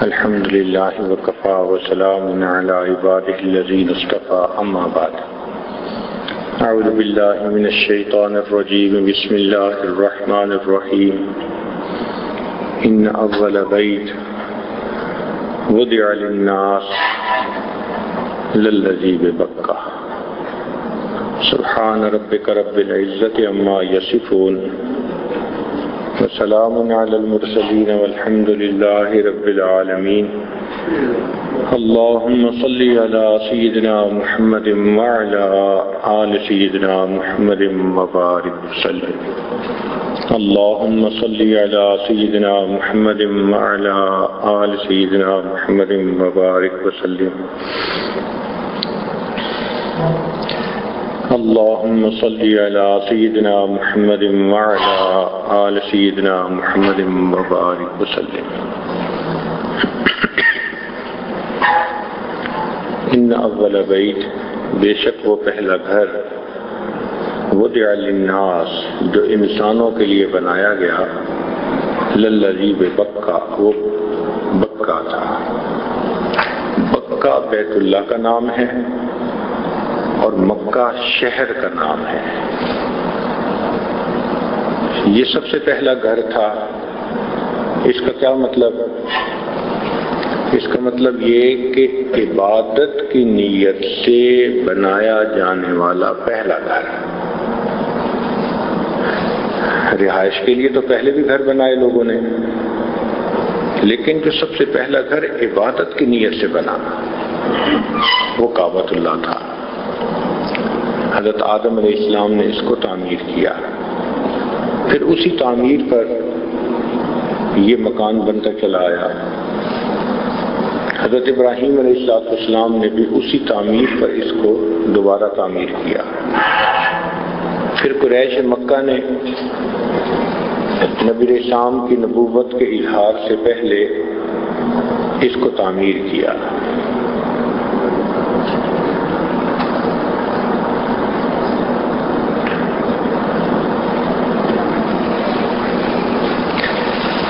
الحمد للہ وکفا وسلام علی عبادہ الذین اصطفى اما بعد اعوذ باللہ من الشیطان الرجیم بسم اللہ الرحمن الرحیم ان اول بیت وضع للناس للذی ببکہ سبحان ربک رب العزت عما یصفون وسلام علی المرسلین والحمد للہ رب العالمین اللہم صلی علی سیدنا محمد وعلی آل سیدنا محمد وبارک وسلم اللہم صلی علی سیدنا محمد وعلی آل سیدنا محمد وبارک وسلم اللہم صلی علی سیدنا محمد وعلی آل سیدنا محمد وبارک وسلم ان اول بیت، بے شک وہ پہلا گھر، وضع للناس جو انسانوں کے لیے بنایا گیا، للذی ببکہ وہ بکہ تھا۔ بکہ بیت اللہ کا نام ہے اور مکہ شہر کا نام ہے۔ یہ سب سے پہلا گھر تھا۔ اس کا کیا مطلب؟ اس کا مطلب یہ کہ عبادت کی نیت سے بنایا جانے والا پہلا گھر۔ رہائش کے لیے تو پہلے بھی گھر بنائے لوگوں نے، لیکن جو سب سے پہلا گھر عبادت کی نیت سے بنا وہ کعبۃ اللہ تھا۔ حضرت آدم علیہ السلام نے اس کو تعمیر کیا، پھر اسی تعمیر پر یہ مکان بنتا چلا آیا۔ حضرت ابراہیم علیہ السلام نے بھی اسی تعمیر پر اس کو دوبارہ تعمیر کیا۔ پھر قریش مکہ نے نبی اسلام کی نبوت کے اظہار سے پہلے اس کو تعمیر کیا۔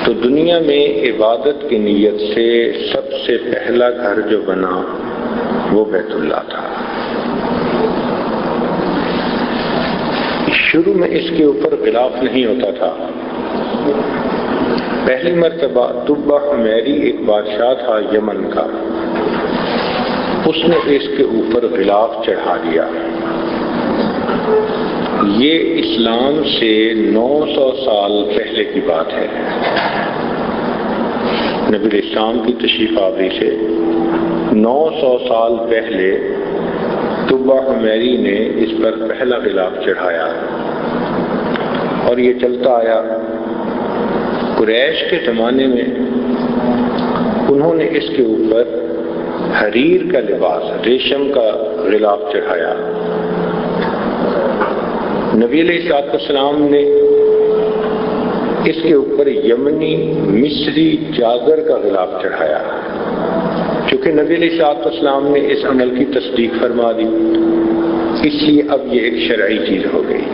تو دنیا میں عبادت کی نیت سے سب سے پہلا گھر جو بنا وہ بیت اللہ تھا۔ شروع میں اس کے اوپر غلاف نہیں ہوتا تھا۔ پہلی مرتبہ طبہ حمیری ایک بادشاہ تھا یمن کا، اس نے اس کے اوپر غلاف چڑھا دیا۔ یہ اسلام سے 900 سال پہلے کی بات ہے۔ نبی اسلام کی تشریف آوری سے 900 سال پہلے طبہ حمیری نے اس پر پہلا غلاف چڑھایا اور یہ چلتا آیا۔ قریش کے زمانے میں انہوں نے اس کے اوپر حریر کا لباس، ریشم کا غلاف چڑھایا۔ نبی علیہ السلام نے اس کے اوپر یمنی مصری چادر کا غلاف چڑھایا۔ چونکہ نبی علیہ السلام نے اس عمل کی تصدیق فرما دی، اس لیے اب یہ ایک شرعی چیز ہو گئی۔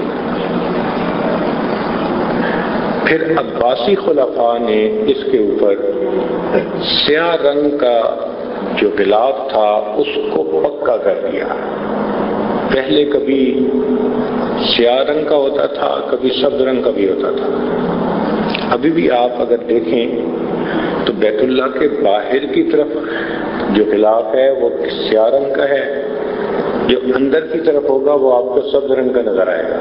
پھر عباسی خلفاء نے اس کے اوپر سیاہ رنگ کا جو غلاف تھا اس کو پکا کر دیا۔ پہلے کبھی سیاہ رنگ کا ہوتا تھا، کبھی سبز رنگ کا بھی ہوتا تھا۔ ابھی بھی آپ اگر دیکھیں تو بیت اللہ کے باہر کی طرف جو غلاف ہے وہ سیاہ رنگ کا ہے، جو اندر کی طرف ہوگا وہ آپ کو سبز رنگ کا نظر آئے گا۔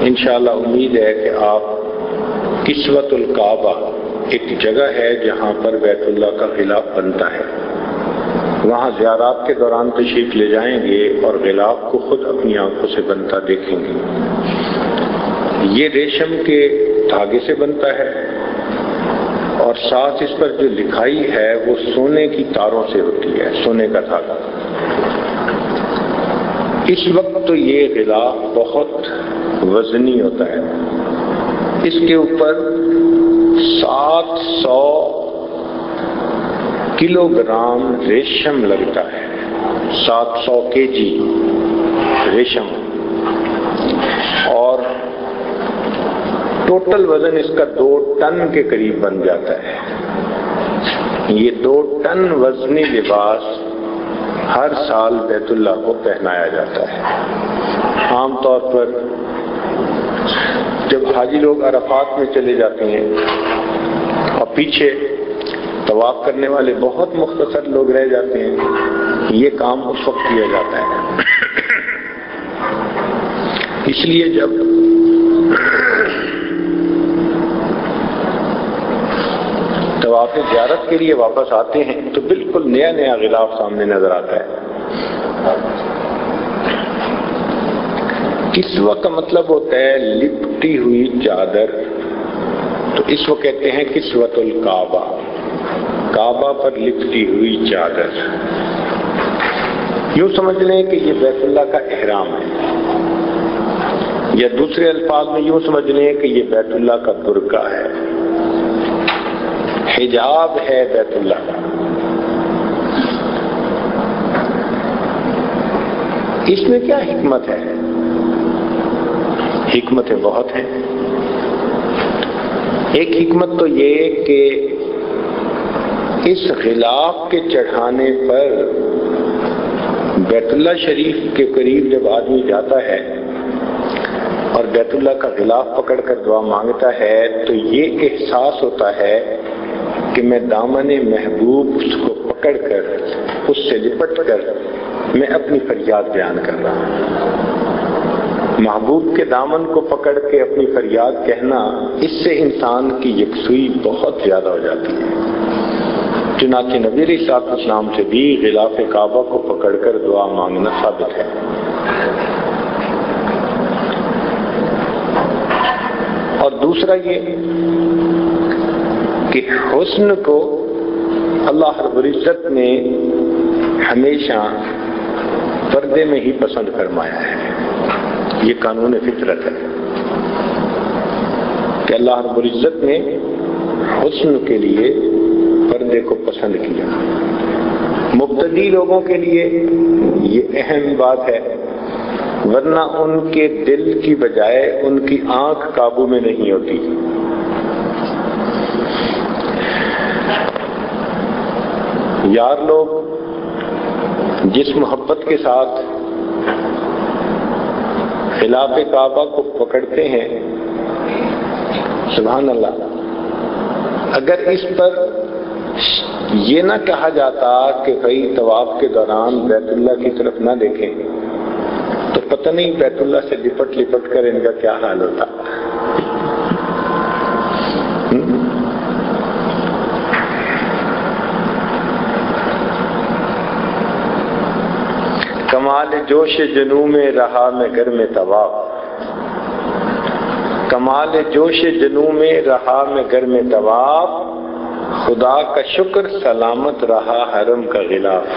انشاءاللہ امید ہے کہ آپ کسوۃ الکعبہ ایک جگہ ہے جہاں پر بیت اللہ کا غلاف بنتا ہے، وہاں زیارات کے دوران تشریف لے جائیں گے اور غلاف کو خود اپنی آنکھوں سے بنتا دیکھیں گے۔ یہ ریشم کے دھاگے سے بنتا ہے اور ساتھ اس پر جو لکھائی ہے وہ سونے کی تاروں سے ہوتی ہے، سونے کا دھاگا۔ اس وقت تو یہ غلاف بہت وزنی ہوتا ہے، اس کے اوپر 700 کلو گرام ریشم لگتا ہے، 700 kg ریشم، اور ٹوٹل وزن اس کا 2 ٹن کے قریب بن جاتا ہے۔ یہ 2 ٹن وزنی لباس ہر سال بیت اللہ کو پہنایا جاتا ہے۔ عام طور پر جب حاجی لوگ عرفات میں چلے جاتے ہیں اور پیچھے طواف کرنے والے بہت مختصر لوگ رہ جاتے ہیں، یہ کام اس وقت کیا جاتا ہے۔ اس لیے جب طواف زیارت کے لیے واپس آتے ہیں تو بالکل نیا نیا غلاف سامنے نظر آتا ہے۔ کسوہ کا مطلب ہوتا ہے لپٹی ہوئی چادر، تو اس کو کہتے ہیں کسوۃ الکعبہ، کعبہ پر لپٹی ہوئی چادر۔ یوں سمجھ لیں کہ یہ بیت اللہ کا احرام ہے، یا دوسرے الفاظ میں یوں سمجھ لیں کہ یہ بیت اللہ کا برقع ہے، حجاب ہے بیت اللہ کا۔ اس میں کیا حکمت ہے؟ حکمتیں بہت ہیں۔ ایک حکمت تو یہ کہ اس غلاف کے چڑھانے پر بیت اللہ شریف کے قریب جب آدمی جاتا ہے اور بیت اللہ کا غلاف پکڑ کر دعا مانگتا ہے تو یہ احساس ہوتا ہے کہ میں دامن محبوب اس کو پکڑ کر، اس سے لپٹ کر میں اپنی فریاد بیان کر رہا ہوں۔ محبوب کے دامن کو پکڑ کے اپنی فریاد کہنا، اس سے انسان کی یکسوئی بہت زیادہ ہو جاتی ہے۔ چنانچہ نبی علیہ السلام سے بھی غلاف کعبہ کو پکڑ کر دعا مانگنا ثابت ہے۔ اور دوسرا یہ کہ حسن کو اللہ رب العزت نے ہمیشہ پردے میں ہی پسند فرمایا ہے۔ یہ قانون فطرت ہے کہ اللہ رب العزت نے حسن کے لیے پردے کو پسند کیا۔ مبتدی لوگوں کے لیے یہ اہم بات ہے، ورنہ ان کے دل کی بجائے ان کی آنکھ قابو میں نہیں ہوتی۔ یار لوگ جس محبت کے ساتھ خلاف کعبہ کو پکڑتے ہیں، سبحان اللہ، اگر اس پر یہ نہ کہا جاتا کہ بھائی طواف کے دوران بیت اللہ کی طرف نہ دیکھیں، تو پتہ نہیں بیت اللہ سے لپٹ لپٹ کر ان کا کیا حال ہوتا۔ کمال جوش جنوں میں رہا میں گھر میں طواف، کمال جوش جنوں میں رہا میں گھر میں طواف، خدا کا شکر سلامت رہا حرم کا غلاف۔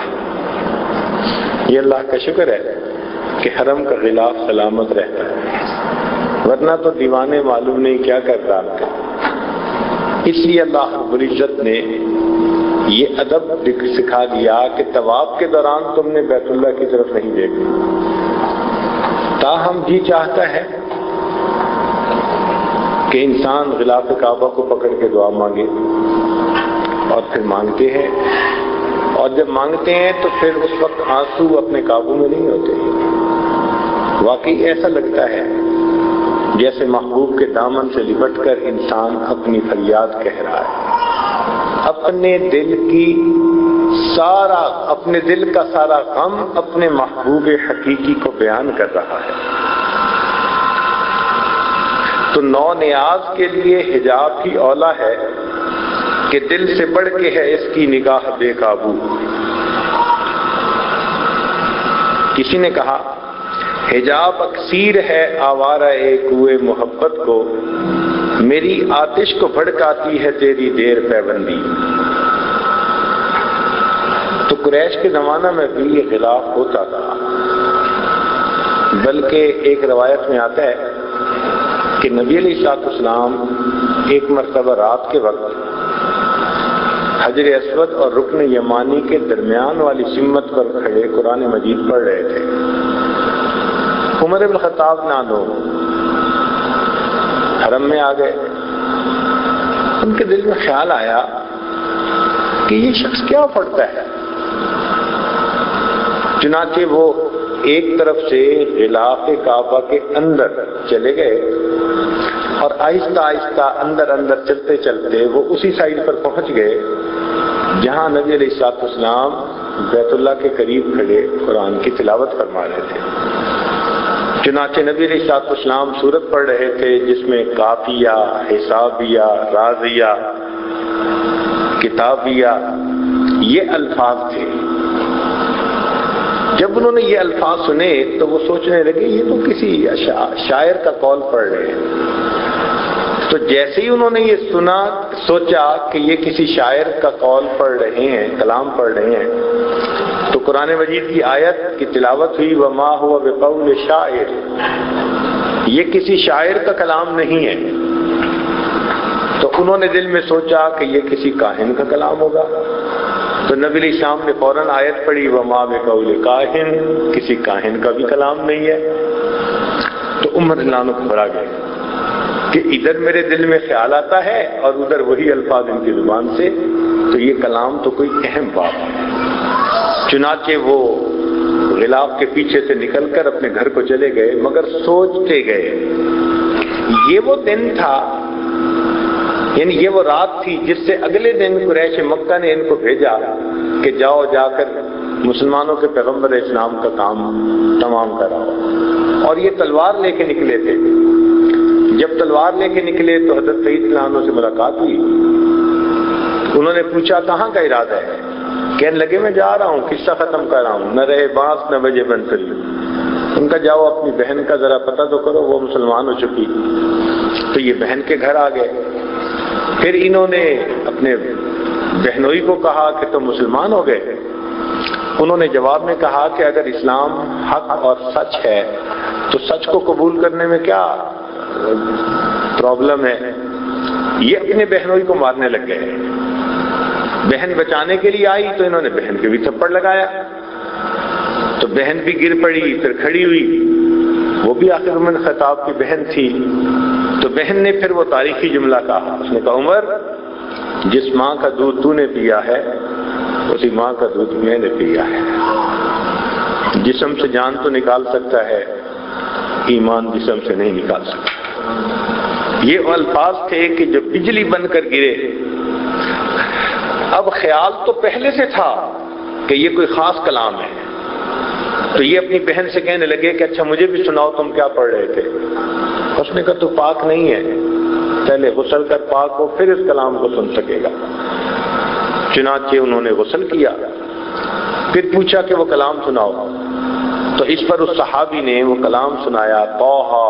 یہ اللہ کا شکر ہے کہ حرم کا غلاف سلامت رہتا ہے، ورنہ تو دیوانے معلوم نہیں کیا کرتا۔ اس لیے اللہ رب العزت نے یہ ادب سکھا دیا کہ طواف کے دوران تم نے بیت اللہ کی طرف نہیں دیکھا۔ تاہم جی چاہتا ہے کہ انسان غلاف کعبہ کو پکڑ کے دعا مانگے، اور پھر مانگتے ہیں، اور جب مانگتے ہیں تو پھر اس وقت آنسو اپنے قابو میں نہیں ہوتے۔ واقعی ایسا لگتا ہے جیسے محبوب کے دامن سے لپٹ کر انسان اپنی فریاد کہہ رہا ہے، اپنے دل کا سارا غم اپنے محبوب حقیقی کو بیان کر رہا ہے۔ تو نو نیاز کے لیے حجاب ہی اولا ہے کہ دل سے بڑھ کے ہے اس کی نگاہ بے قابو۔ کسی نے کہا حجاب اکثیر ہے آوارہ کوئے محبت کو، میری آتش کو بھڑکاتی ہے تیری دیر پیوندی۔ تو قریش کے زمانہ میں بھی یہ غلاف ہوتا تھا، بلکہ ایک روایت میں آتا ہے کہ نبی علیہ السلام ایک مرتبہ رات کے وقت حجر اسود اور رکن یمانی کے درمیان والی سمت پر کھڑے قرآن مجید پڑھ رہے تھے۔ عمر بن خطاب نانو حرم میں آ گئے۔ ان کے دل میں خیال آیا کہ یہ شخص کیا پڑھتا ہے، چنانچہ وہ ایک طرف سے غلاف کعبہ کے اندر چلے گئے اور آہستہ آہستہ اندر اندر چلتے چلتے وہ اسی سائڈ پر پہنچ گئے جہاں نبی علیہ الصلوۃ والسلام بیت اللہ کے قریب کھڑے قرآن کی تلاوت فرما رہے تھے۔ چنانچہ نبی علیہ الصلوۃ والسلام سورت پڑھ رہے تھے جس میں قافیہ، حسابیہ، رازیہ، کتابیہ یہ الفاظ تھے۔ جب انہوں نے یہ الفاظ سنے تو وہ سوچنے لگے یہ تو کسی شاعر کا قول پڑھ رہے ہیں۔ تو جیسے ہی انہوں نے یہ سنا سوچا کہ یہ کسی شاعر کا قول پڑھ رہے ہیں، کلام پڑھ رہے ہیں، تو قرآن مجید کی آیت کی تلاوت ہوئی وما هو بقول شاعر، یہ کسی شاعر کا کلام نہیں ہے۔ تو انہوں نے دل میں سوچا کہ یہ کسی کاہن کا کلام ہوگا، تو نبی علیہ السلام نے فوراً آیت پڑھی وما بقول کاہن، کسی کاہن کا بھی کلام نہیں ہے۔ تو عمر رضی اللہ عنہ گھبرا گئے کہ ادھر میرے دل میں خیال آتا ہے اور ادھر وہی الفاظ ان کی زبان سے، تو یہ کلام تو کوئی اہم بات ہے۔ چنانچہ وہ غلاف کے پیچھے سے نکل کر اپنے گھر کو چلے گئے، مگر سوچتے گئے یہ وہ دن تھا، یعنی یہ وہ رات تھی جس سے اگلے دن قریش مکہ نے ان کو بھیجا کہ جاؤ جا کر مسلمانوں کے پیغمبر اسلام کا کام تمام کراؤ، اور یہ تلوار لے کے نکلے تھے۔ جب تلوار لے کے نکلے تو حضرت سعید رضی اللہ عنہ سے ملاقات ہوئی۔ انہوں نے پوچھا کہاں کا ارادہ ہے؟ کہنے لگے میں جا رہا ہوں، قصہ ختم کر رہا ہوں، نہ رہے بانس نہ بجے بنسری۔ ان کا جاؤ اپنی بہن کا ذرا پتہ تو کرو، وہ مسلمان ہو چکی۔ تو یہ بہن کے گھر آ گئے۔ پھر انہوں نے اپنے بہنوئی کو کہا کہ تم مسلمان ہو گئے؟ انہوں نے جواب میں کہا کہ اگر اسلام حق اور سچ ہے تو سچ کو قبول کرنے میں کیا پرابلم ہے۔ یہ اپنے بہنوئی کو مارنے لگ گئے۔ بہن بچانے کے لیے آئی تو انہوں نے بہن کے بھی تھپڑ لگایا، تو بہن بھی گر پڑی، پھر کھڑی ہوئی، وہ بھی آخر عمر خطاب کی بہن تھی۔ تو بہن نے پھر وہ تاریخی جملہ کہا، اس نے کہا عمر جس ماں کا دودھ تو نے پیا ہے اسی ماں کا دودھ میں نے پیا ہے۔ جسم سے جان تو نکال سکتا ہے، ایمان جسم سے نہیں نکال سکتا۔ یہ الفاظ تھے کہ جو بجلی بن کر گرے۔ اب خیال تو پہلے سے تھا کہ یہ کوئی خاص کلام ہے، تو یہ اپنی بہن سے کہنے لگے کہ اچھا مجھے بھی سناؤ تم کیا پڑھ رہے تھے۔ اس نے کہا تو پاک نہیں ہے، پہلے غسل کر پاک ہو پھر اس کلام کو سن سکے گا۔ چنانچہ انہوں نے غسل کیا، پھر پوچھا کہ وہ کلام سناؤ، تو اس پر اس صحابی نے وہ کلام سنایا طٰہ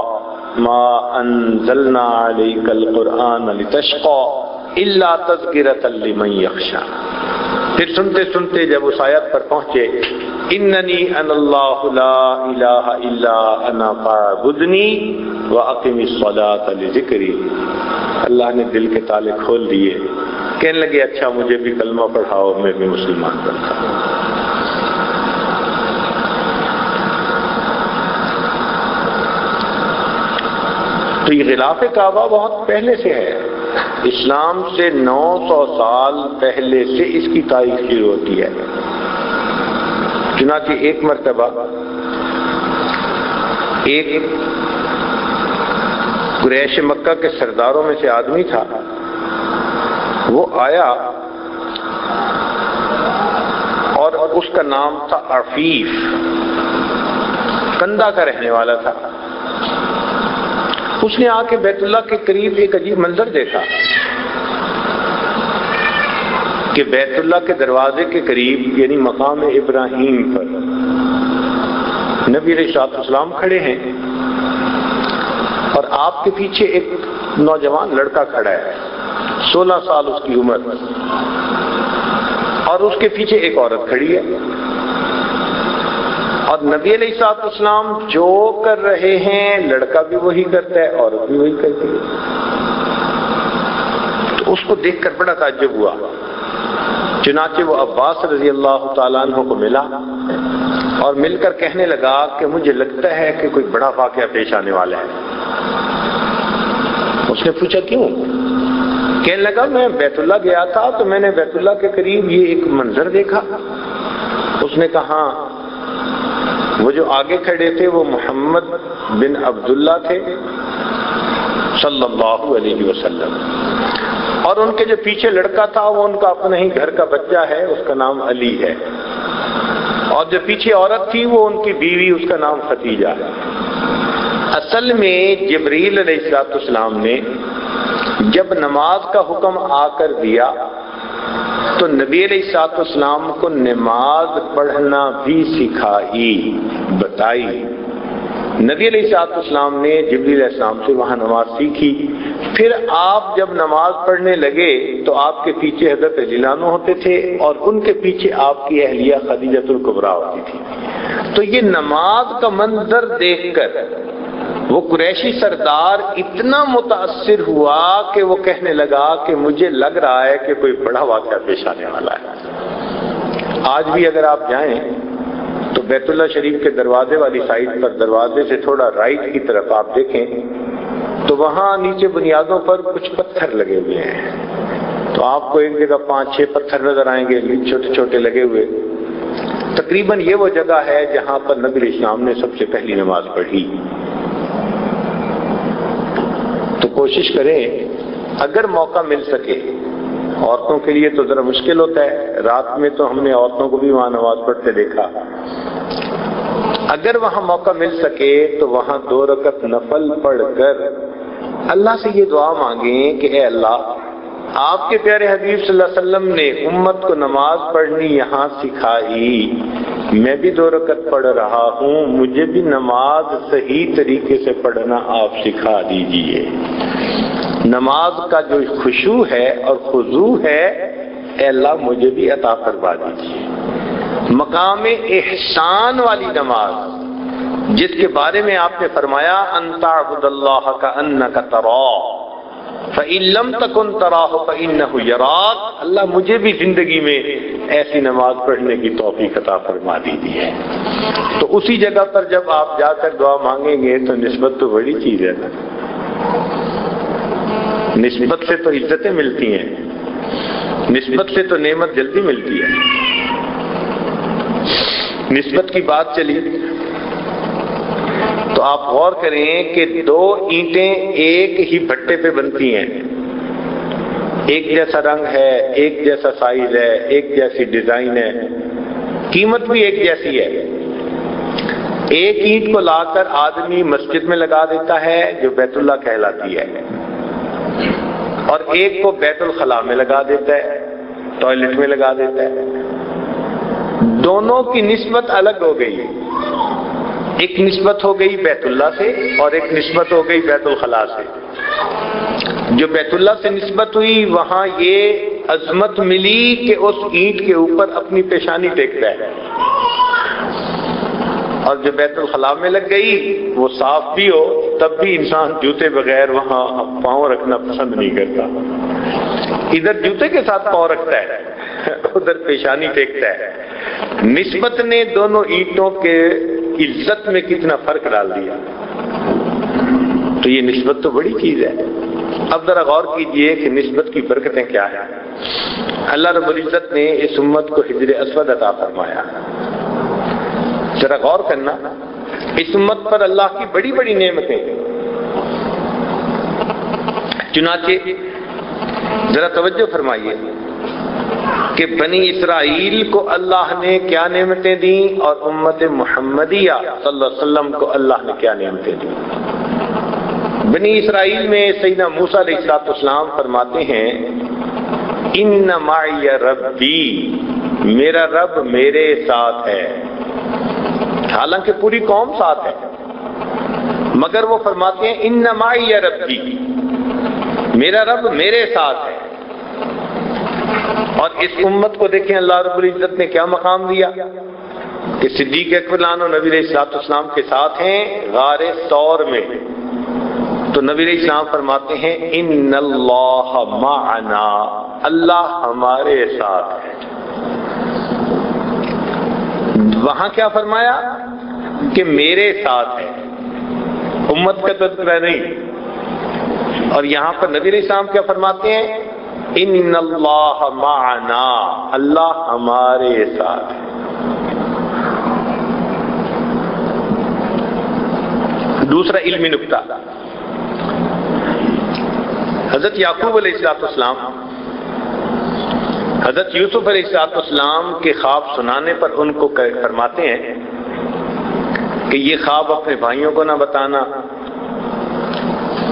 ما انزلنا علیک القرآن لتشقى الا تذکرۃ لمن یخشی۔ پھر سنتے سنتے جب اس آیت پر پہنچے اننی انا اللہ لا الہ الا انا فاعبدنی واقم الصلاۃ لذکری، اللہ نے دل کے تالے کھول دیے۔ کہنے لگے اچھا مجھے بھی کلمہ پڑھاؤ، میں بھی مسلمان بنتا ہوں۔ تو یہ غلاف کعبہ بہت پہلے سے ہے، اسلام سے 900 سال پہلے سے اس کی تاریخ شروع ہوتی ہے۔ چنانچہ ایک مرتبہ ایک قریش مکہ کے سرداروں میں سے آدمی تھا، وہ آیا اور اس کا نام تھا عفیف، کندہ کا رہنے والا تھا۔ اس نے آ کے بیت اللہ کے قریب ایک عجیب منظر دیکھا کہ بیت اللہ کے دروازے کے قریب یعنی مقام ابراہیم پر نبی علیہ الصلوۃ والسلام کھڑے ہیں اور آپ کے پیچھے ایک نوجوان لڑکا کھڑا ہے، 16 سال اس کی عمر، اور اس کے پیچھے ایک عورت کھڑی ہے، اور نبی علیہ الصلوۃ والسلام جو کر رہے ہیں لڑکا بھی وہی کرتا ہے، عورت بھی وہی کرتی ہے۔ تو اس کو دیکھ کر بڑا تعجب ہوا، چنانچہ وہ عباس رضی اللہ تعالیٰ عنہ کو ملا اور مل کر کہنے لگا کہ مجھے لگتا ہے کہ کوئی بڑا واقعہ پیش آنے والا ہے۔ اس نے پوچھا کیوں؟ کہنے لگا میں بیت اللہ گیا تھا تو میں نے بیت اللہ کے قریب یہ ایک منظر دیکھا۔ اس نے کہا وہ جو آگے کھڑے تھے وہ محمد بن عبداللہ تھے صلی اللہ علیہ وسلم، اور ان کے جو پیچھے لڑکا تھا وہ ان کا اپنا ہی گھر کا بچہ ہے، اس کا نام علی ہے، اور جو پیچھے عورت تھی وہ ان کی بیوی، اس کا نام ختیجہ ہے۔ اصل میں جبریل علیہ السلام نے جب نماز کا حکم آ کر دیا تو نبی علیہ السلام کو نماز پڑھنا بھی سکھائی، بتائی۔ نبی علیہ السلام نے جبریل علیہ السلام سے وہاں نماز سیکھی۔ پھر آپ جب نماز پڑھنے لگے تو آپ کے پیچھے حضرت علی عنہ ہوتے تھے اور ان کے پیچھے آپ کی اہلیہ خدیجہ الکبریٰ ہوتی تھی۔ تو یہ نماز کا منظر دیکھ کر وہ قریشی سردار اتنا متاثر ہوا کہ وہ کہنے لگا کہ مجھے لگ رہا ہے کہ کوئی بڑا واقعہ پیش آنے والا ہے۔ آج بھی اگر آپ جائیں تو بیت اللہ شریف کے دروازے والی سائڈ پر، دروازے سے تھوڑا رائٹ کی طرف آپ دیکھیں تو وہاں نیچے بنیادوں پر کچھ پتھر لگے ہوئے ہیں، تو آپ کو ایک جگہ 5-6 پتھر نظر آئیں گے چھوٹے چھوٹے لگے ہوئے۔ تقریباً یہ وہ جگہ ہے جہاں پر نبی علیہ السلام نے سب سے پہلی نماز پڑھی۔ تو کوشش کریں اگر موقع مل سکے، عورتوں کے لیے تو ذرا مشکل ہوتا ہے، رات میں تو ہم نے عورتوں کو بھی وہاں نماز پڑھتے دیکھا، اگر وہاں موقع مل سکے تو وہاں 2 رکعت نفل پڑھ کر اللہ سے یہ دعا مانگیں کہ اے اللہ، آپ کے پیارے حبیب صلی اللہ علیہ وسلم نے امت کو نماز پڑھنی یہاں سکھائی، میں بھی 2 رکعت پڑھ رہا ہوں، مجھے بھی نماز صحیح طریقے سے پڑھنا آپ سکھا دیجئے۔ نماز کا جو خشوع ہے اور خضوع ہے، اے اللہ مجھے بھی عطا فرما دیجئے۔ مقام احسان والی نماز جس کے بارے میں آپ نے فرمایا ان تعبد اللہ کأنک تراہ فإن لم تکن تراہ فإنہ یراک، اللہ مجھے بھی زندگی میں ایسی نماز پڑھنے کی توفیق عطا فرما دیجیے۔ تو اسی جگہ پر جب آپ جا کر دعا مانگیں گے تو نسبت تو بڑی چیز ہے نا، نسبت سے تو عزتیں ملتی ہیں، نسبت سے تو نعمت جلدی ملتی ہے۔ نسبت کی بات چلی تو آپ غور کریں کہ 2 اینٹیں ایک ہی بھٹے پہ بنتی ہیں، ایک جیسا رنگ ہے، ایک جیسا سائز ہے، ایک جیسی ڈیزائن ہے، قیمت بھی ایک جیسی ہے۔ ایک اینٹ کو لا کر آدمی مسجد میں لگا دیتا ہے جو بیت اللہ کہلاتی ہے، اور ایک کو بیت الخلاء میں لگا دیتا ہے، ٹوائلٹ میں لگا دیتا ہے۔ دونوں کی نسبت الگ ہو گئی، ایک نسبت ہو گئی بیت اللہ سے اور ایک نسبت ہو گئی بیت الخلاء سے۔ جو بیت اللہ سے نسبت ہوئی وہاں یہ عظمت ملی کہ اس اینٹ کے اوپر اپنی پیشانی ٹیکتا ہے، اور جو بیت الخلاء میں لگ گئی وہ صاف بھی ہو تب بھی انسان جوتے بغیر وہاں پاؤں رکھنا پسند نہیں کرتا، ادھر جوتے کے ساتھ پاؤں رکھتا ہے، ادھر پیشانی ٹیکتا ہے۔ نسبت نے دونوں اینٹوں کے عزت میں کتنا فرق ڈال دیا۔ تو یہ نسبت تو بڑی چیز ہے۔ اب ذرا غور کیجئے کہ نسبت کی برکتیں کیا ہیں۔ اللہ رب العزت نے اس امت کو حجر اسود عطا فرمایا۔ ذرا غور کرنا، اس امت پر اللہ کی بڑی بڑی نعمتیں، چنانچہ ذرا توجہ فرمائیے کہ بنی اسرائیل کو اللہ نے کیا نعمتیں دیں اور امت محمدیہ صلی اللہ علیہ وسلم کو اللہ نے کیا نعمتیں دیں۔ بنی اسرائیل میں سیدنا موسیٰ علیہ السلام فرماتے ہیں ان معی ربی، میرا رب میرے ساتھ ہے، حالانکہ پوری قوم ساتھ ہے، مگر وہ فرماتے ہیں ان معی ربی، میرا رب میرے ساتھ ہے۔ اور اس امت کو دیکھیں اللہ رب العزت نے کیا مقام دیا کہ صدیق اکبر عنہ نبی علیہ السلام کے ساتھ ہیں غار ثور میں، تو نبی علیہ السلام فرماتے ہیں ان اللہ معنا، اللہ ہمارے ساتھ ہے۔ وہاں کیا فرمایا کہ میرے ساتھ ہے، امت کا تذکرہ نہیں۔ اور یہاں پر نبی علیہ السلام کیا فرماتے ہیں؟ ان اللہ معنا، اللہ ہمارے ساتھ ہے۔ دوسرا علمی نکتہ، حضرت یعقوب علیہ السلام حضرت یوسف علیہ السلام کے خواب سنانے پر ان کو فرماتے ہیں کہ یہ خواب اپنے بھائیوں کو نہ بتانا،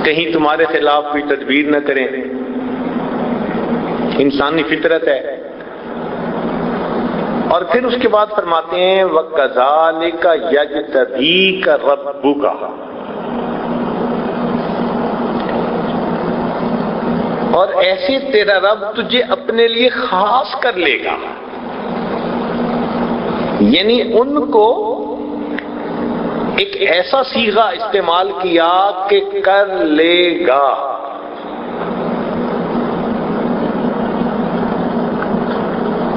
کہیں تمہارے خلاف کوئی تدبیر نہ کریں، انسانی فطرت ہے۔ اور پھر اس کے بعد فرماتے ہیں وَكَذَلِكَ يَجْتَبِيكَ رَبُّكَ، اور ایسے تیرا رب تجھے اپنے لیے خاص کر لے گا، یعنی ان کو ایک ایسا صیغہ استعمال کیا کہ کر لے گا۔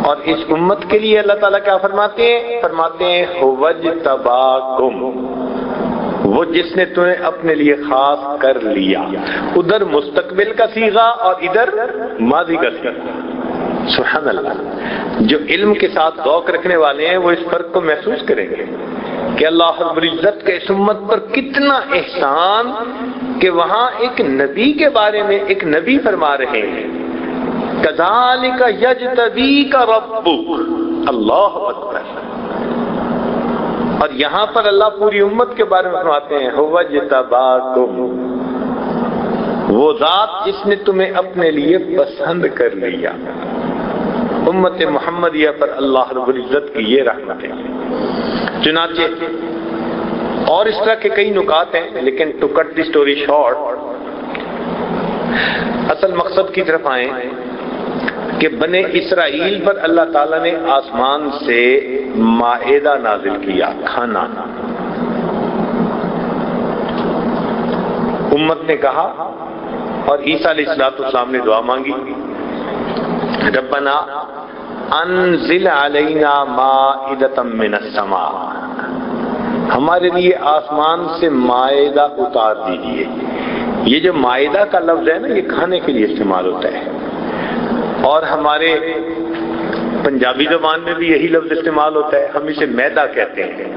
اور اس امت کے لیے اللہ تعالیٰ کیا فرماتے ہیں؟ فرماتے ہیں هُوَ اجْتَبَاكُمْ، وہ جس نے تمہیں اپنے لیے خاص کر لیا۔ ادھر مستقبل کا صیغہ اور ادھر ماضی کا صیغہ۔ سبحان اللہ، جو علم کے ساتھ ذوق رکھنے والے ہیں وہ اس فرق کو محسوس کریں گے کہ اللہ رب العزت کے اس امت پر کتنا احسان کہ وہاں ایک نبی کے بارے میں ایک نبی فرما رہے ہیں کذالک یجتبیک ربک، اللہ اکبر۔ اور یہاں پر اللہ پوری امت کے بارے میں فرماتے ہیں هُوَ اجْتَبَاكُمْ، وہ ذات جس نے تمہیں اپنے لیے پسند کر لیا۔ امت محمدیہ پر اللہ رب العزت کی یہ رحمت ہے۔ چنانچہ اور اس طرح کے کئی نکات ہیں، لیکن to cut the story short, اصل مقصد کی طرف آئیں کہ بنی اسرائیل پر اللہ تعالیٰ نے آسمان سے مائدہ نازل کیا، کھانا۔ امت نے کہا اور عیسیٰ علیہ السلام نے دعا مانگی، ربنا انزل علینا مائدۃ من السماء، ہمارے لیے آسمان سے مائدہ اتار دیجیے۔ یہ جو مائدہ کا لفظ ہے نا، یہ کھانے کے لیے استعمال ہوتا ہے، اور ہمارے پنجابی زبان میں بھی یہی لفظ استعمال ہوتا ہے، ہم اسے میدا کہتے ہیں۔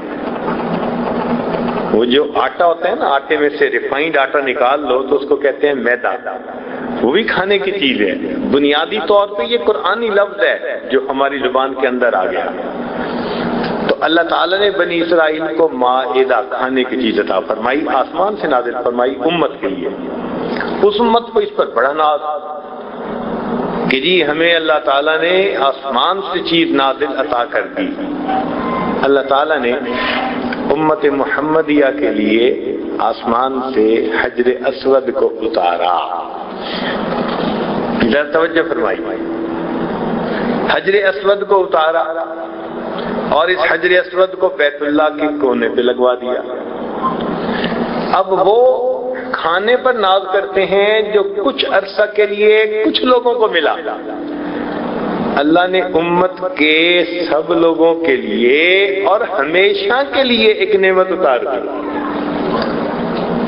وہ جو آٹا ہوتا ہے نا، آٹے میں سے ریفائنڈ آٹا نکال لو تو اس کو کہتے ہیں میدا، وہ بھی کھانے کی چیز ہے۔ بنیادی طور پہ یہ قرآنی لفظ ہے جو ہماری زبان کے اندر آ گیا۔ تو اللہ تعالیٰ نے بنی اسرائیل کو مائدہ کھانے کی چیز عطا فرمائی، آسمان سے نازل فرمائی امت کے لیے۔ اس امت کو اس پر بڑا ناز کہ جی ہمیں اللہ تعالیٰ نے آسمان سے چیز نازل عطا کر دی۔ اللہ تعالیٰ نے امت محمدیہ کے لیے آسمان سے حجر اسود کو اتارا۔ ذرا توجہ فرمائی، حجر اسود کو اتارا اور اس حجر اسود کو بیت اللہ کے کونے پہ لگوا دیا۔ اب وہ کھانے پر ناز کرتے ہیں جو کچھ عرصہ کے لیے کچھ لوگوں کو ملا، اللہ نے امت کے سب لوگوں کے لیے اور ہمیشہ کے لیے ایک نعمت اتار دی۔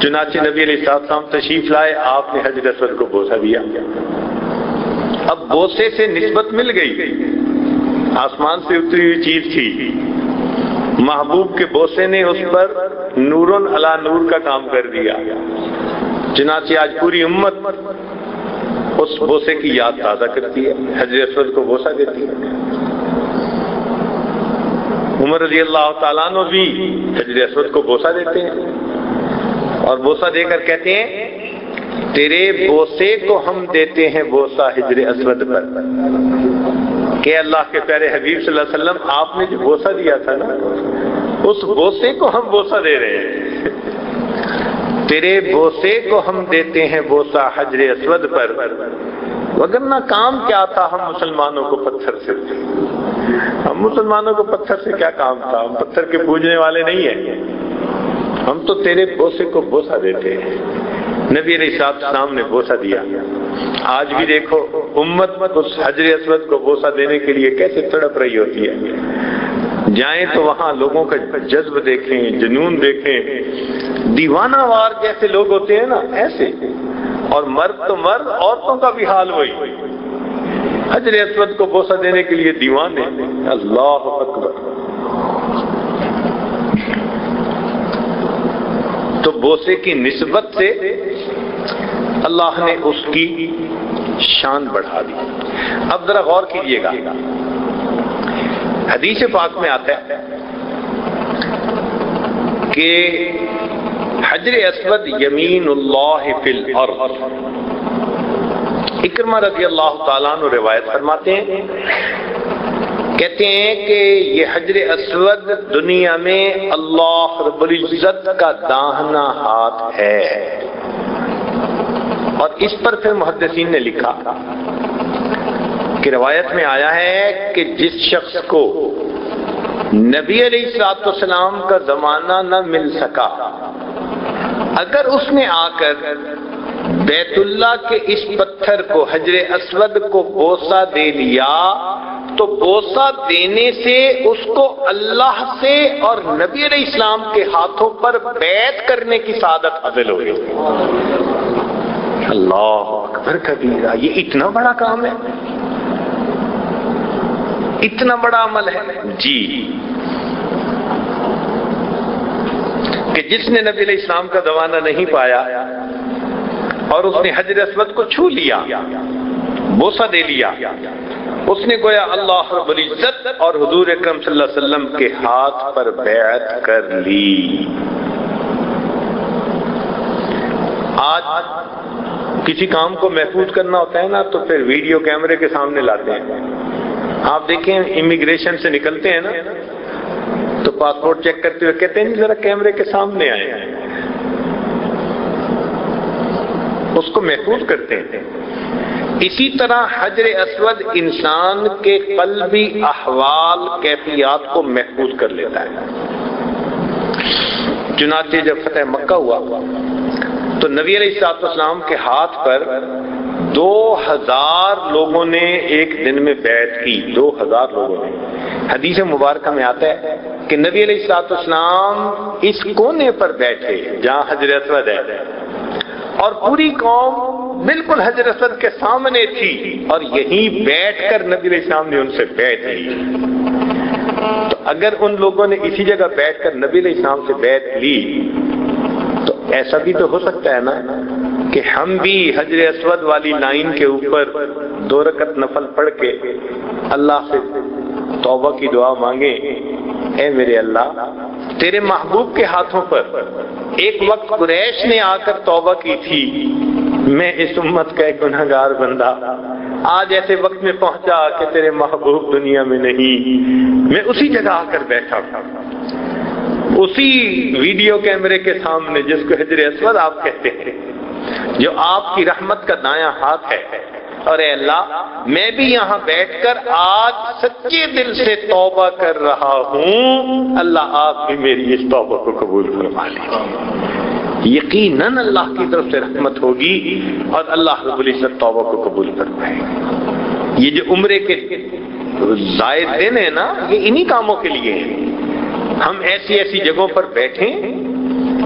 چنانچہ نبی علیہ السلام تشریف لائے، آپ نے حجر اسود کو بوسہ دیا۔ اب بوسے سے نسبت مل گئی، آسمان سے اتری ہوئی چیز تھی، محبوب کے بوسے نے اس پر نورن علی نور کا کام کر دیا۔ چنانچہ آج پوری امت اس بوسے کی یاد تازہ کرتی ہے، حجر اسود کو بوسہ دیتی ہے۔ عمر رضی اللہ تعالیٰ عنہ بھی حجر اسود کو بوسہ دیتے ہیں اور بوسہ دے کر کہتے ہیں تیرے بوسے کو ہم دیتے ہیں بوسہ حجر اسود پر، کہ اللہ کے پیارے حبیب صلی اللہ علیہ وسلم آپ نے جو بوسہ دیا تھا نا، اس بوسے کو ہم بوسہ دے رہے ہیں۔ تیرے بوسے کو ہم دیتے ہیں بوسہ حجر اسود پر، وگرنہ کام کیا تھا ہم مسلمانوں کو پتھر سے، ہم مسلمانوں کو پتھر سے کیا کام تھا، ہم پتھر کے پوجنے والے نہیں ہیں، ہم تو تیرے بوسے کو بوسہ دیتے ہیں۔ نبی علیہ السلام نے بوسہ دیا۔ آج بھی دیکھو امت اس حجر اسود کو بوسہ دینے کے لیے کیسے تڑپ رہی ہوتی ہے۔ جائیں تو وہاں لوگوں کا جذب دیکھیں، جنون دیکھیں، دیوانہ وار جیسے لوگ ہوتے ہیں نا، ایسے اور مرد تو مرد، عورتوں کا بھی حال وہی، حجر اسود کو بوسہ دینے کے لیے دیوانے۔ اللہ اکبر۔ تو بوسے کی نسبت سے اللہ نے اس کی شان بڑھا دی۔ اب ذرا غور کیجئے گا، حدیث پاک میں آتا ہے کہ حجر اسود یمین اللہ فی الارض۔ اکرمہ رضی اللہ تعالیٰ عنہ روایت فرماتے ہیں، کہتے ہیں کہ یہ حجر اسود دنیا میں اللہ رب العزت کا داہنا ہاتھ ہے۔ اور اس پر پھر محدثین نے لکھا کہ روایت میں آیا ہے کہ جس شخص کو نبی علیہ الصلوۃ والسلام کا زمانہ نہ مل سکا، اگر اس نے آ کر بیت اللہ کے اس پتھر کو، حجر اسود کو بوسہ دے لیا، تو بوسہ دینے سے اس کو اللہ سے اور نبی علیہ السلام کے ہاتھوں پر بیعت کرنے کی سعادت حاصل ہوئی۔ اللہ اکبر کبیرہ، یہ اتنا بڑا کام ہے، اتنا بڑا عمل ہے جی، کہ جس نے نبی علیہ السلام کا زمانہ نہیں پایا اور اس نے حجر اسود کو چھو لیا، بوسہ دے لیا، اس نے گویا اللہ رب العزت اور حضور اکرم صلی اللہ علیہ وسلم کے ہاتھ پر بیعت کر لی۔ آج کسی کام کو محفوظ کرنا ہوتا ہے نا تو پھر ویڈیو کیمرے کے سامنے لاتے ہیں۔ آپ دیکھیں امیگریشن سے نکلتے ہیں نا تو پاسپورٹ چیک کرتے ہوئے کہتے ہیں ذرا کیمرے کے سامنے آئے، اس کو محفوظ کرتے ہیں۔ اسی طرح حجر اسود انسان کے قلبی احوال، کیفیات کو محفوظ کر لیتا ہے۔ چنانچہ جب فتح مکہ ہوا تو نبی علیہ الصلوۃ والسلام کے ہاتھ پر 2000 لوگوں نے ایک دن میں بیعت کی، 2000 لوگوں نے۔ حدیث مبارکہ میں آتا ہے کہ نبی علیہ الصلوۃ والسلام اس کونے پر بیٹھے جہاں حجر اسود ہے، اور پوری قوم بالکل حجر اسود کے سامنے تھی، اور یہیں بیٹھ کر نبی علیہ السلام نے ان سے بیعت لی۔ تو اگر ان لوگوں نے اسی جگہ بیٹھ کر نبی علیہ السلام سے بیعت لی تو ایسا بھی تو ہو سکتا ہے نا کہ ہم بھی حجر اسود والی لائن کے اوپر 2 رکعت نفل پڑھ کے اللہ سے توبہ کی دعا مانگیں، اے میرے اللہ، تیرے محبوب کے ہاتھوں پر ایک وقت قریش نے آ کر توبہ کی تھی، میں اس امت کا ایک گنہگار بندہ آج ایسے وقت میں پہنچا کہ تیرے محبوب دنیا میں نہیں، میں اسی جگہ آ کر بیٹھا ہوں، اسی ویڈیو کیمرے کے سامنے جس کو حجر اسود آپ کہتے ہیں، جو آپ کی رحمت کا دایاں ہاتھ ہے۔ اور اے اللہ، میں بھی یہاں بیٹھ کر آج سچے دل سے توبہ کر رہا ہوں، اللہ آپ بھی میری اس توبہ کو قبول فرما لیں۔ یقیناً اللہ کی طرف سے رحمت ہوگی اور اللہ رب العزت توبہ کو قبول فرمائے گا۔ یہ جو عمرے کے زائد دن ہے نا، یہ انہی کاموں کے لیے ہیں۔ ہم ایسی ایسی جگہوں پر بیٹھیں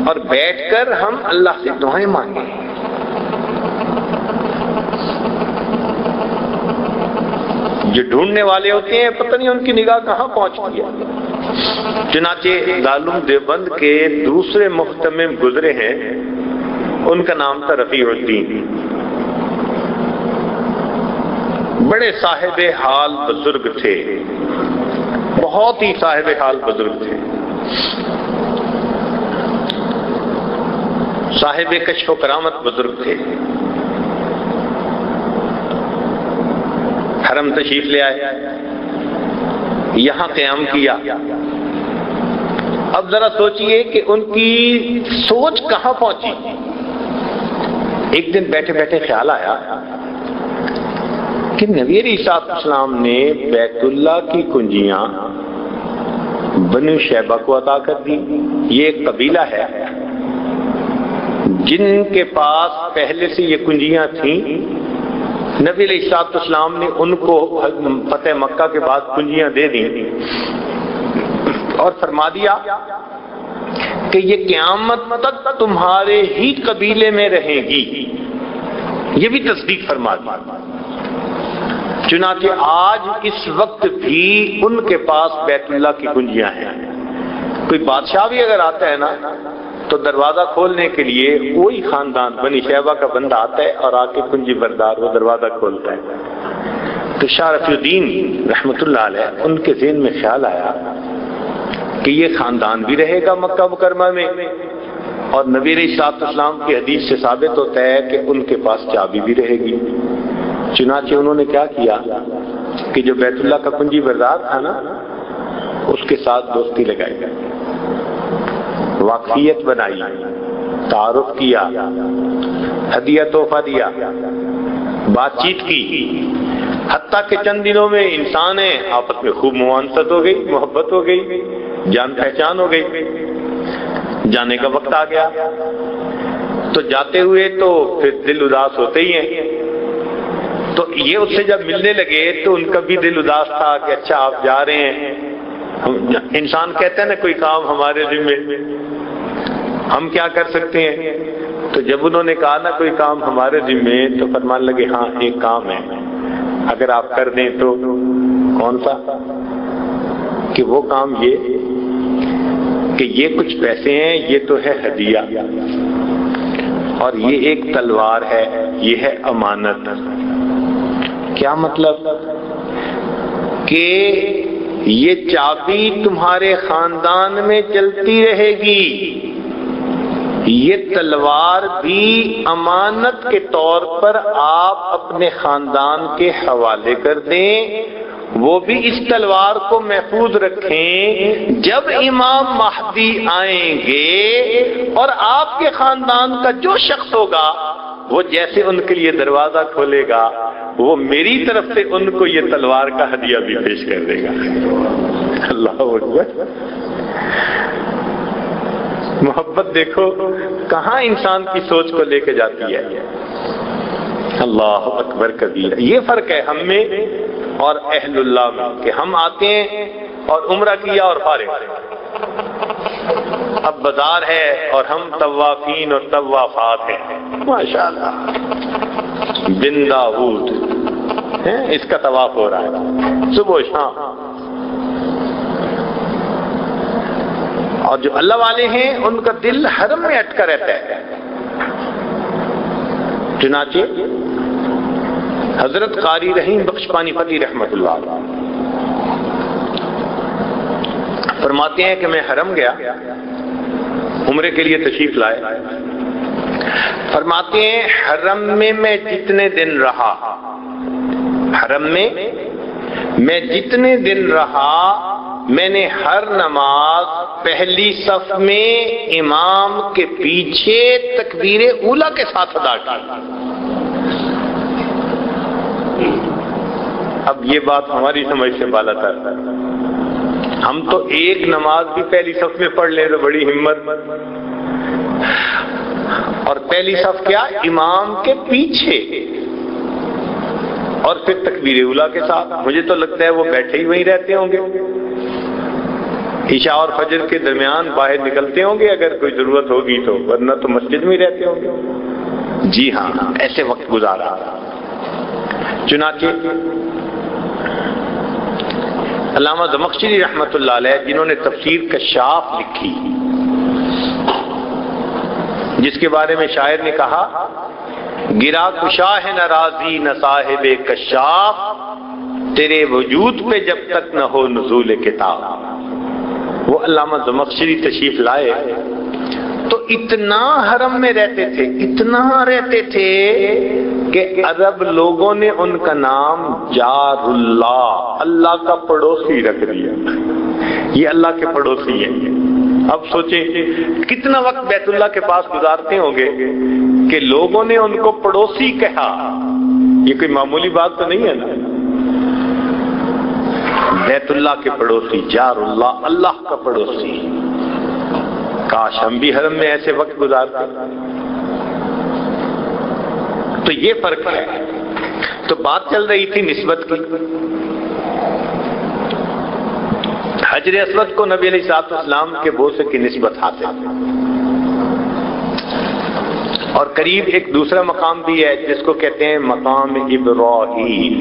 اور بیٹھ کر ہم اللہ سے دعائیں مانگیں۔ جو ڈھونڈنے والے ہوتے ہیں پتہ نہیں ان کی نگاہ کہاں پہنچتی ہے۔ چنانچہ دارالعلوم دیوبند کے دوسرے محتمم گزرے ہیں، ان کا نام تھا رفیع الدین، بڑے صاحب حال بزرگ تھے، بہت ہی صاحب حال بزرگ تھے، صاحب کشف و کرامت بزرگ تھے۔ حرم تشریف لے آئے، یہاں قیام کیا۔ اب ذرا سوچئے کہ ان کی سوچ کہاں پہنچی۔ ایک دن بیٹھے بیٹھے خیال آیا کہ نبی علیہ السلام نے بیت اللہ کی کنجیاں بنو شیبہ کو عطا کر دی۔ یہ ایک قبیلہ ہے جن کے پاس پہلے سے یہ کنجیاں تھیں، نبی علیہ السلام نے ان کو فتح مکہ کے بعد کنجیاں دے دیں اور فرما دیا کہ یہ قیامت تک تمہارے ہی قبیلے میں رہیں گی، یہ بھی تصدیق فرما دی۔ چنانچہ آج اس وقت بھی ان کے پاس بیت اللہ کی کنجیاں ہیں۔ کوئی بادشاہ بھی اگر آتا ہے نا تو دروازہ کھولنے کے لیے وہی خاندان بنی شیبہ کا بندہ آتا ہے اور آ کے کنجی بردار وہ دروازہ کھولتا ہے۔ تو شاہ رفیع الدین رحمت اللہ علیہ ان کے ذہن میں خیال آیا کہ یہ خاندان بھی رہے گا مکہ مکرمہ میں، اور نبی علیہ الصلوۃ والسلام کی حدیث سے ثابت ہوتا ہے کہ ان کے پاس چابی بھی رہے گی۔ چنانچہ انہوں نے کیا کیا کہ جو بیت اللہ کا کنجی بردار تھا نا اس کے ساتھ دوستی لگائی، واقفیت بنائی، تعارف کیا، ہدیہ تحفہ دیا، بات چیت کی، حتیٰ کہ چند دنوں میں انسان ہیں آپس میں خوب موانست ہو گئی، محبت ہو گئی، جان پہچان ہو گئی۔ جانے کا وقت آ گیا تو جاتے ہوئے تو پھر دل اداس ہوتے ہی ہیں، تو یہ اس سے جب ملنے لگے تو ان کا بھی دل اداس تھا کہ اچھا آپ جا رہے ہیں، انسان کہتا ہے نا کوئی کام ہمارے ذمہ ہم کیا کر سکتے ہیں، تو جب انہوں نے کہا نا کوئی کام ہمارے ذمہ تو فرمان لگے ہاں ایک کام ہے، اگر آپ کر دیں تو کون سا؟ کہ وہ کام یہ کہ یہ کچھ پیسے ہیں، یہ تو ہے ہدیہ، اور یہ ایک تلوار ہے، یہ ہے امانت۔ کیا مطلب؟ کہ یہ چابی تمہارے خاندان میں چلتی رہے گی، یہ تلوار بھی امانت کے طور پر آپ اپنے خاندان کے حوالے کر دیں، وہ بھی اس تلوار کو محفوظ رکھیں، جب امام مہدی آئیں گے اور آپ کے خاندان کا جو شخص ہوگا وہ جیسے ان کے لیے دروازہ کھولے گا وہ میری طرف سے ان کو یہ تلوار کا ہدیہ بھی پیش کر دے گا۔ اللہ اکبر۔ محبت دیکھو کہاں انسان کی سوچ کو لے کے جاتی ہے۔ اللہ اکبر کبیر۔ یہ فرق ہے ہم میں اور اہل اللہ میں کہ ہم آتے ہیں اور عمرہ کیا اور فارغ، اب بازار ہے اور ہم طوافین اور طوافات ہیں، ماشاءاللہ بن داؤد اس کا طواف ہو رہا ہے صبح و شام، اور جو اللہ والے ہیں ان کا دل حرم میں اٹکا رہتا ہے۔ چنانچہ حضرت قاری رحیم بخش پانی پتی رحمت اللہ علیہ فرماتے ہیں کہ میں حرم گیا، عمرے کے لیے تشریف لائے، فرماتے ہیں حرم میں میں جتنے دن رہا، حرم میں میں جتنے دن رہا میں نے ہر نماز پہلی صف میں امام کے پیچھے تکبیر اولیٰ کے ساتھ ادا کی۔ اب یہ بات ہماری سمجھ سے بالا تر ہے، ہم تو ایک نماز بھی پہلی صف میں پڑھ لیں تو بڑی ہمت، اور پہلی صف کیا امام کے پیچھے، اور پھر تکبیر اولیٰ کے ساتھ۔ مجھے تو لگتا ہے وہ بیٹھے ہی وہیں رہتے ہوں گے، عشاء اور فجر کے درمیان باہر نکلتے ہوں گے اگر کوئی ضرورت ہوگی تو، ورنہ تو مسجد میں رہتے ہوں گے۔ جی ہاں ایسے وقت گزارا۔ چنانچہ علامہ زمخشری رحمت اللہ علیہ جنہوں نے تفسیر کشاف لکھی، جس کے بارے میں شاعر نے کہا گرا کشا ہے نہ راضی نہ صاحب کشاف، تیرے وجود پہ جب تک نہ ہو نزول کتاب۔ وہ علامہ زمخشری تشریف لائے تو اتنا حرم میں رہتے تھے، اتنا رہتے تھے کہ عرب لوگوں نے ان کا نام جار اللہ، اللہ کا پڑوسی رکھ دیا، یہ اللہ کے پڑوسی ہیں۔ اب سوچیں کتنا وقت بیت اللہ کے پاس گزارتے ہوں گے کہ لوگوں نے ان کو پڑوسی کہا، یہ کوئی معمولی بات تو نہیں ہے نا۔ بیت اللہ کے پڑوسی، جار اللہ، اللہ کا پڑوسی۔ کاش ہم بھی حرم میں ایسے وقت گزارتے۔ تو یہ فرق ہے۔ تو بات چل رہی تھی نسبت کی۔ حجر اسود کو نبی علیہ الصلوۃ والسلام کے بوسے کی نسبت حاصل۔ اور قریب ایک دوسرا مقام بھی ہے جس کو کہتے ہیں مقام ابراہیم.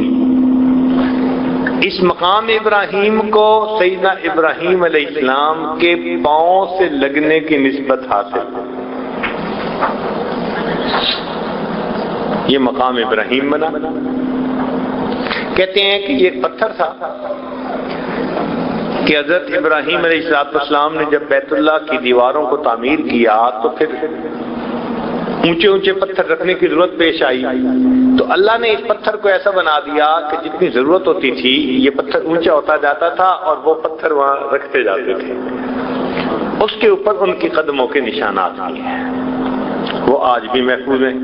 اس مقام ابراہیم کو سیدنا ابراہیم علیہ السلام کے پاؤں سے لگنے کی نسبت حاصل. یہ مقام ابراہیم بنا. کہتے ہیں کہ یہ ایک پتھر تھا کہ حضرت ابراہیم علیہ السلام نے جب بیت اللہ کی دیواروں کو تعمیر کیا تو پھر اونچے اونچے پتھر رکھنے کی ضرورت پیش آئی، تو اللہ نے اس پتھر کو ایسا بنا دیا کہ جتنی ضرورت ہوتی تھی یہ پتھر اونچا ہوتا جاتا تھا اور وہ پتھر وہاں رکھتے جاتے تھے. اس کے اوپر ان کی قدموں کے نشانات بھی ہیں، وہ آج بھی محفوظ ہیں.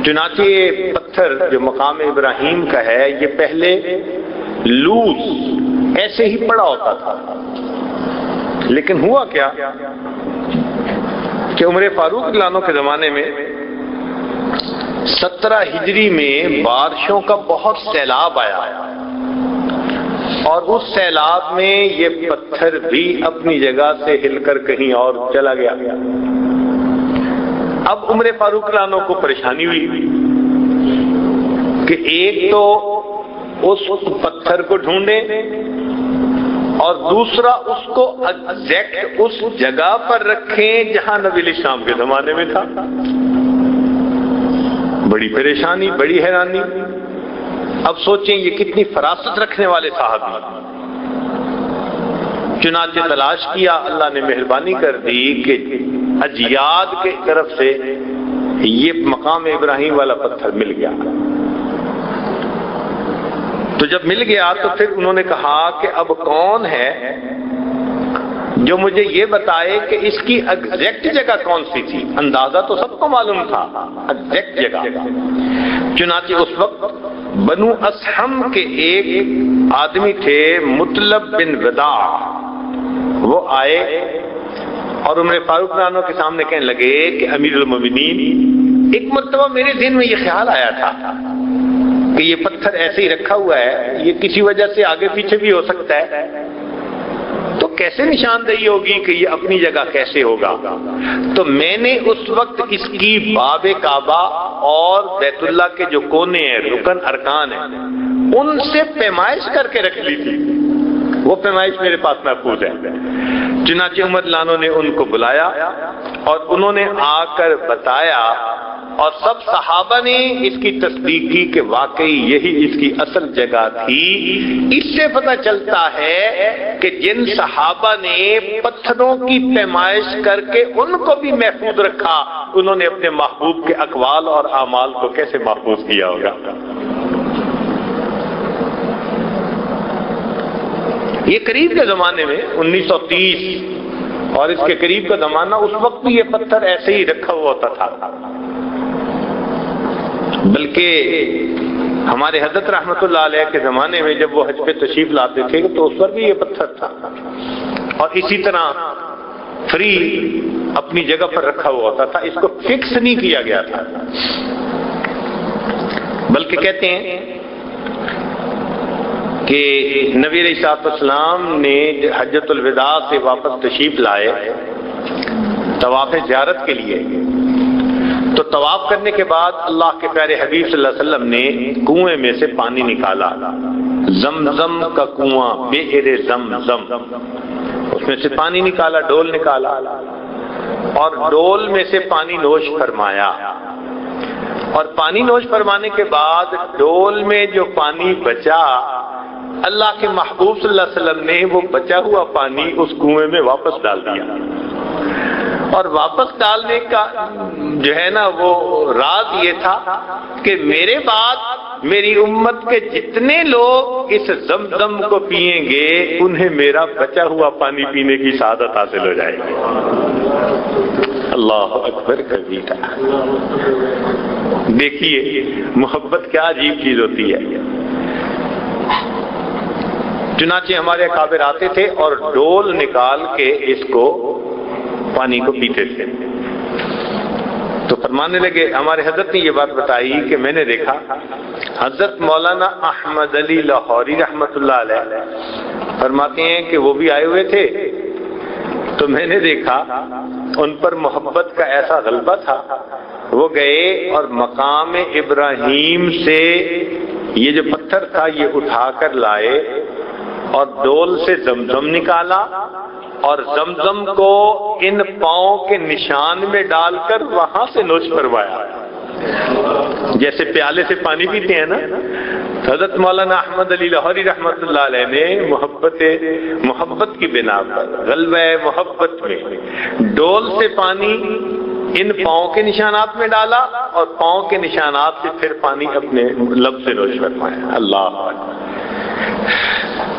چنانچہ یہ پتھر جو مقام ابراہیم کا ہے یہ پہلے لوز ایسے ہی پڑا ہوتا تھا، لیکن ہوا کیا کہ عمر فاروق رضی اللہ عنہ کے زمانے میں 17 ہجری میں بارشوں کا بہت سیلاب آیا اور اس سیلاب میں یہ پتھر بھی اپنی جگہ سے ہل کر کہیں اور چلا گیا. اب عمر فاروق رضی اللہ عنہ کو پریشانی ہوئی کہ ایک تو اس پتھر کو ڈھونڈیں اور دوسرا اس کو ایگزیکٹ اس جگہ پر رکھیں جہاں نبی علیہ السلام کے زمانے میں تھا. بڑی پریشانی، بڑی حیرانی. اب سوچیں یہ کتنی فراست رکھنے والے صاحب ہیں. چنانچہ تلاش کیا، اللہ نے مہربانی کر دی کہ اجیاد کے طرف سے یہ مقام ابراہیم والا پتھر مل گیا. تو جب مل گیا تو پھر انہوں نے کہا کہ اب کون ہے جو مجھے یہ بتائے کہ اس کی ایگزیکٹ جگہ کون سی تھی. اندازہ تو سب کو معلوم تھا، ایگزیکٹ جگہ. چنانچہ اس وقت بنو اسحم کے ایک آدمی تھے مطلب بن وداع، وہ آئے اور عمر فاروق رضی اللہ عنہ کے سامنے کہنے لگے کہ امیر المومنین، ایک مرتبہ میرے ذہن میں یہ خیال آیا تھا کہ یہ پتھر ایسے ہی رکھا ہوا ہے، یہ کسی وجہ سے آگے پیچھے بھی ہو سکتا ہے، تو کیسے نشاندہی ہوگی کہ یہ اپنی جگہ کیسے ہوگا. تو میں نے اس وقت اس کی باب کعبہ اور بیت اللہ کے جو کونے ہیں، رکن ارکان ہیں، ان سے پیمائش کر کے رکھ لی تھی. وہ پیمائش میرے پاس محفوظ ہے. چنانچہ عمر رضی اللہ عنہ نے ان کو بلایا اور انہوں نے آ کر بتایا اور سب صحابہ نے اس کی تصدیق کی کہ واقعی یہی اس کی اصل جگہ تھی. اس سے پتہ چلتا ہے کہ جن صحابہ نے پتھروں کی پیمائش کر کے ان کو بھی محفوظ رکھا، انہوں نے اپنے محبوب کے اقوال اور اعمال کو کیسے محفوظ کیا ہوگا. یہ قریب کے زمانے میں 1930 اور اس کے قریب کا زمانہ، اس وقت بھی یہ پتھر ایسے ہی رکھا ہوا ہوتا تھا. بلکہ ہمارے حضرت رحمت اللہ علیہ کے زمانے میں جب وہ حج پہ تشریف لاتے تھے تو اس پر بھی یہ پتھر تھا اور اسی طرح فری اپنی جگہ پر رکھا ہوا ہوتا تھا. اس کو فکس نہیں کیا گیا تھا، بلکہ کہتے ہیں کہ نبی علیہ السلام نے حجۃ الوداع سے واپس تشریف لائے طواف زیارت کے لیے، تو طواف کرنے کے بعد اللہ کے پیارے حبیب صلی اللہ علیہ وسلم نے کنویں میں سے پانی نکالا. زمزم کا کنواں، بئر زمزم، اس میں سے پانی نکالا، ڈول نکالا اور ڈول میں سے پانی نوش فرمایا. اور پانی نوش فرمانے کے بعد ڈول میں جو پانی بچا، اللہ کے محبوب صلی اللہ علیہ وسلم نے وہ بچا ہوا پانی اس کنویں میں واپس ڈال دیا. اور واپس ڈالنے کا جو ہے نا وہ راز یہ تھا کہ میرے بعد میری امت کے جتنے لوگ اس زمزم کو پئیں گے انہیں میرا بچا ہوا پانی پینے کی سعادت حاصل ہو جائے گی. اللہ اکبر کبیرہ. دیکھیے محبت کیا عجیب چیز ہوتی ہے. چنانچہ ہمارے اکابر آتے تھے اور ڈول نکال کے اس کو پانی کو پیتے تھے. تو فرمانے لگے، ہمارے حضرت نے یہ بات بتائی کہ میں نے دیکھا حضرت مولانا احمد علی لاہوری رحمت اللہ علیہ فرماتے ہیں کہ وہ بھی آئے ہوئے تھے تو میں نے دیکھا ان پر محبت کا ایسا غلبہ تھا، وہ گئے اور مقام ابراہیم سے یہ جو پتھر تھا یہ اٹھا کر لائے اور ڈول سے زمزم نکالا اور زمزم کو ان پاؤں کے نشان میں ڈال کر وہاں سے نوش فرمایا، جیسے پیالے سے پانی پیتے ہیں نا۔ حضرت مولانا احمد علی لاہوری رحمۃ اللہ علیہ نے محبت کی بنا پر غلبہ محبت میں ڈول سے پانی ان پاؤں کے نشانات میں ڈالا اور پاؤں کے نشانات سے پھر پانی اپنے لب سے نوش فرمایا۔ اللہ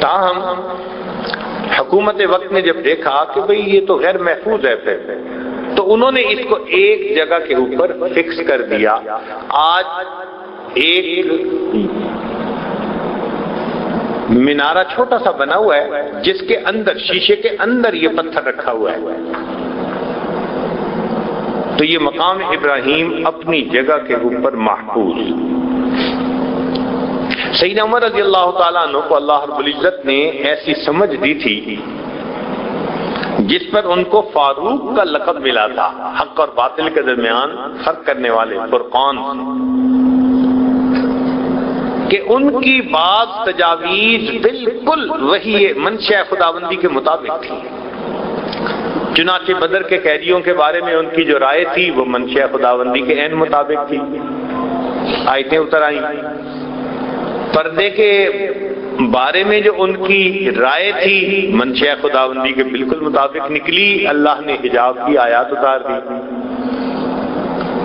تاہم حکومت وقت نے جب دیکھا کہ بھئی یہ تو غیر محفوظ ہے پھر، تو انہوں نے اس کو ایک جگہ کے اوپر فکس کر دیا۔ آج ایک مینارہ چھوٹا سا بنا ہوا ہے جس کے اندر شیشے کے اندر یہ پتھر رکھا ہوا ہے، تو یہ مقام ابراہیم اپنی جگہ کے اوپر محفوظ۔ سیدنا عمر رضی اللہ تعالیٰ عنہ کو اللہ رب العزت نے ایسی سمجھ دی تھی جس پر ان کو فاروق کا لقب ملا تھا، حق اور باطل کے درمیان فرق کرنے والے فرقان، کہ ان کی بعض تجاویز بالکل وہی منشاء خداوندی کے مطابق تھی۔ چنانچہ بدر کے قیدیوں کے بارے میں ان کی جو رائے تھی وہ منشاء خداوندی کے عین مطابق تھی، آیتیں اتر آئیں۔ پردے کے بارے میں جو ان کی رائے تھی منشاء خداوندی کے بالکل مطابق نکلی، اللہ نے حجاب کی آیات اتار دی۔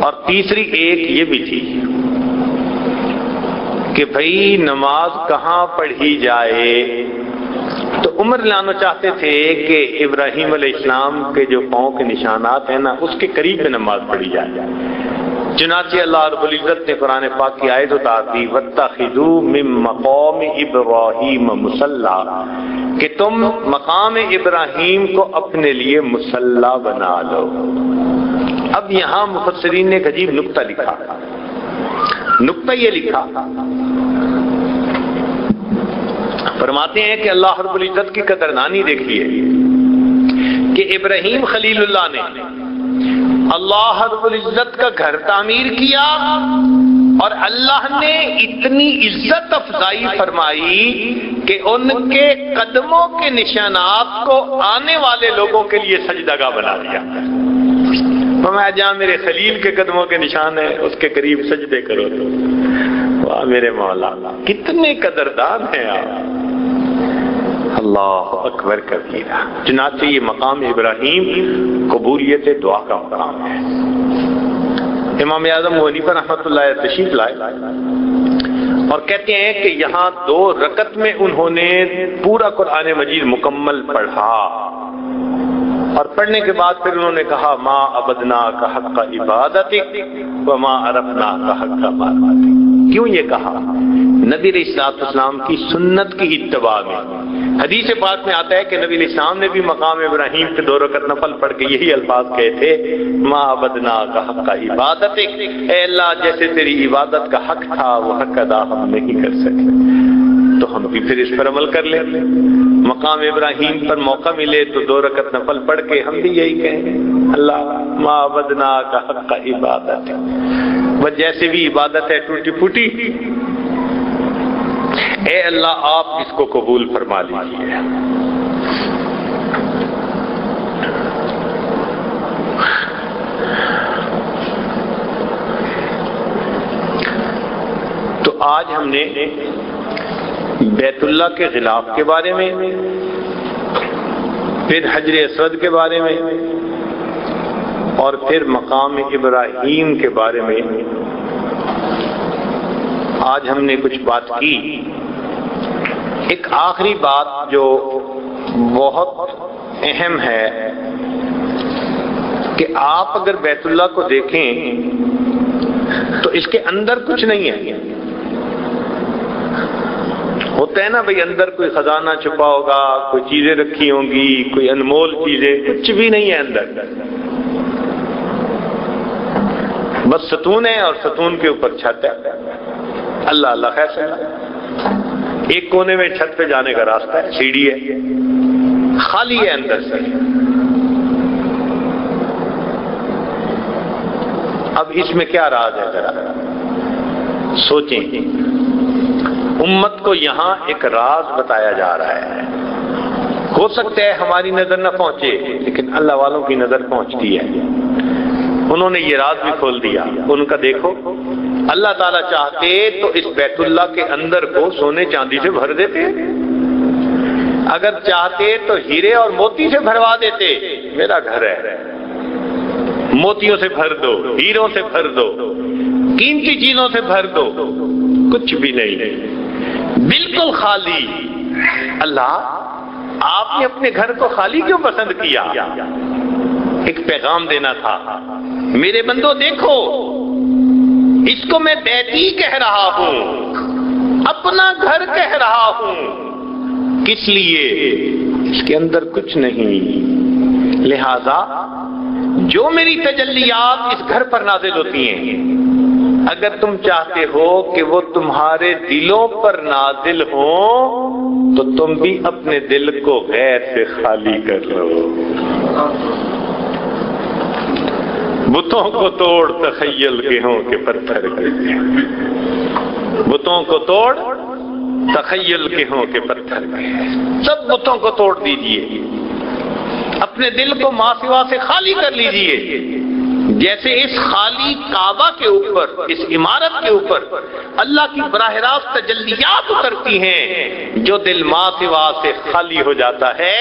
اور تیسری ایک یہ بھی تھی کہ بھئی نماز کہاں پڑھی جائے، تو عمر لانا چاہتے تھے کہ ابراہیم علیہ السلام کے جو پاؤں کے نشانات ہیں نا اس کے قریب میں نماز پڑھی جائے۔ چنانچہ اللہ رب العزت نے قرآن پاک کی آیت اتار دی، وَاتَّخِذُوا مِن مَّقَامِ إِبْرَاهِيمَ مُصَلًّى، کہ تم مقام ابراہیم کو اپنے لیے مصلی بنا لو۔ اب یہاں مفسرین نے ایک عجیب نقطہ لکھا، نقطہ یہ لکھا، فرماتے ہیں کہ اللہ رب العزت کی قدردانی دیکھیے کہ ابراہیم خلیل اللہ نے اللہ رب العزت کا گھر تعمیر کیا اور اللہ نے اتنی عزت افزائی فرمائی کہ ان کے قدموں کے نشانات کو آنے والے لوگوں کے لیے سجدہ گاہ بنا دیا۔ فرمایا جہاں میرے خلیل کے قدموں کے نشان ہیں اس کے قریب سجدے کرو تو واہ میرے مولا، کتنے قدردان ہیں آپ، اللہ اکبر کبیرہ۔ چنانچہ یہ مقام ابراہیم قبولیت دعا کا مقام ہے۔ امام اعظم ابو حنیفہ رحمۃ اللہ علیہ تشریف لائے اور کہتے ہیں کہ یہاں 2 رکعت میں انہوں نے پورا قرآن مجید مکمل پڑھا، اور پڑھنے کے بعد پھر انہوں نے کہا ما عبدنا کا حق عبادتک وما عرفنا کا حق عبادتک۔ کیوں یہ کہا؟ نبی علیہ الصلوۃ والسلام کی سنت کی اتباع میں۔ حدیث پاک میں آتا ہے کہ نبی علیہ السلام نے بھی مقام ابراہیم پہ 2 رکعت نفل پڑھ کے یہی الفاظ کہے تھے، ما عبدنا کا حق عبادتک، اے اللہ جیسے تیری عبادت کا حق تھا وہ حق ادا ہم نہیں کر سکے، تو ہم بھی پھر اس پر عمل کر لیں۔ مقام ابراہیم پر موقع ملے تو 2 رکعت نفل پڑھ کے ہم بھی یہی کہیں، اللہ ما عبدنا کا حق عبادت، وہ جیسے بھی عبادت ہے ٹوٹی پھوٹی، اے اللہ آپ اس کو قبول فرما لیجیے۔ تو آج ہم نے بیت اللہ کے غلاف کے بارے میں، پھر حجر اسود کے بارے میں، اور پھر مقام ابراہیم کے بارے میں آج ہم نے کچھ بات کی۔ ایک آخری بات جو بہت اہم ہے کہ آپ اگر بیت اللہ کو دیکھیں تو اس کے اندر کچھ نہیں ہے، ہوتا ہے نا بھئی اندر کوئی خزانہ چھپا ہوگا، کوئی چیزیں رکھی ہوں گی، کوئی انمول چیزیں، کچھ بھی نہیں ہے اندر، بس ستون ہے اور ستون کے اوپر چھت ہے۔ اللہ اللہ خیر سے ایک کونے میں چھت پہ جانے کا راستہ ہے، سیڑھی ہے، خالی ہے اندر سے۔ اب اس میں کیا راز ہے ذرا سوچیں. امت کو یہاں ایک راز بتایا جا رہا ہے. ہو سکتا ہے ہماری نظر نہ پہنچے لیکن اللہ والوں کی نظر پہنچتی ہے. انہوں نے یہ راز بھی کھول دیا. ان کا دیکھو اللہ تعالیٰ چاہتے تو اس بیت اللہ کے اندر کو سونے چاندی سے بھر دیتے, اگر چاہتے تو ہیرے اور موتی سے بھروا دیتے. میرا گھر ہے, موتیوں سے بھر دو, ہیروں سے بھر دو, قیمتی چیزوں سے بھر دو. کچھ بھی نہیں, بالکل خالی. اللہ آپ نے اپنے گھر کو خالی کیوں پسند کیا؟ ایک پیغام دینا تھا, میرے بندو دیکھو اس کو میں بیتی کہہ رہا ہوں, اپنا گھر کہہ رہا ہوں. کس لیے؟ اس کے اندر کچھ نہیں. لہذا جو میری تجلیات اس گھر پر نازل ہوتی ہیں, اگر تم چاہتے ہو کہ وہ تمہارے دلوں پر نازل ہوں تو تم بھی اپنے دل کو غیر سے خالی کر لو. بتوں کو توڑ تخیل کے ہوں کہ پتھر کے, بتوں کو توڑ تخیل کے ہوں کہ پتھر کے. سب بتوں کو توڑ دیجئے, اپنے دل کو ماں سوا سے خالی کر لیجئے. جیسے اس خالی کعبہ کے اوپر, اس عمارت کے اوپر اللہ کی براہ راست تجلیات اترتی ہیں, جو دل ماں سوا سے خالی ہو جاتا ہے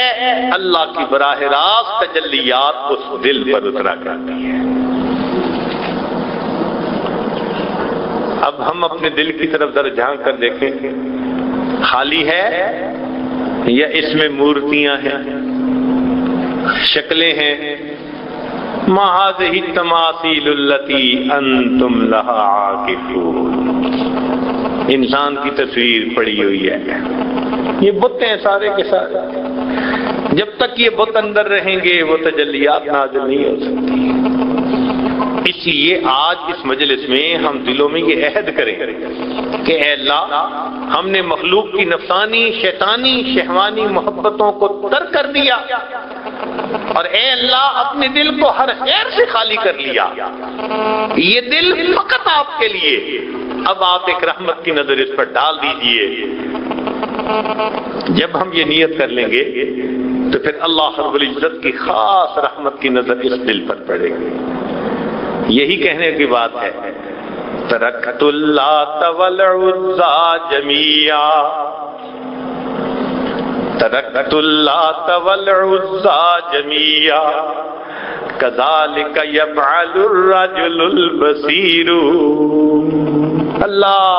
اللہ کی براہ راست تجلیات اس دل پر اترا کرتی ہیں. اب ہم اپنے دل کی طرف ذرا جھانک کر دیکھیں, خالی ہے یا اس میں مورتیاں ہیں, شکلیں ہیں؟ ما هذه التماثيل التي انتم لها عاكفون. انسان کی تصویر پڑی ہوئی ہے, یہ بت ہیں سارے کے سارے. جب تک یہ بت اندر رہیں گے وہ تجلیات نازل نہیں ہو سکتی. اس لیے آج اس مجلس میں ہم دلوں میں یہ عہد کریں کہ اے اللہ, ہم نے مخلوق کی نفسانی, شیطانی, شہوانی محبتوں کو ترک کر دیا, اور اے اللہ اپنے دل کو ہر خیر سے خالی کر لیا. یہ دل فقط آپ کے لیے. اب آپ ایک رحمت کی نظر اس پر ڈال دیجئے. جب ہم یہ نیت کر لیں گے تو پھر اللہ رب العزت کی خاص رحمت کی نظر اس دل پر پڑے گی. یہی کہنے کی بات ہے, ترکت اللات والعزى جميعا, ترکت اللات والعزى جميعا كذلك يفعل الرجل البصير. اللہ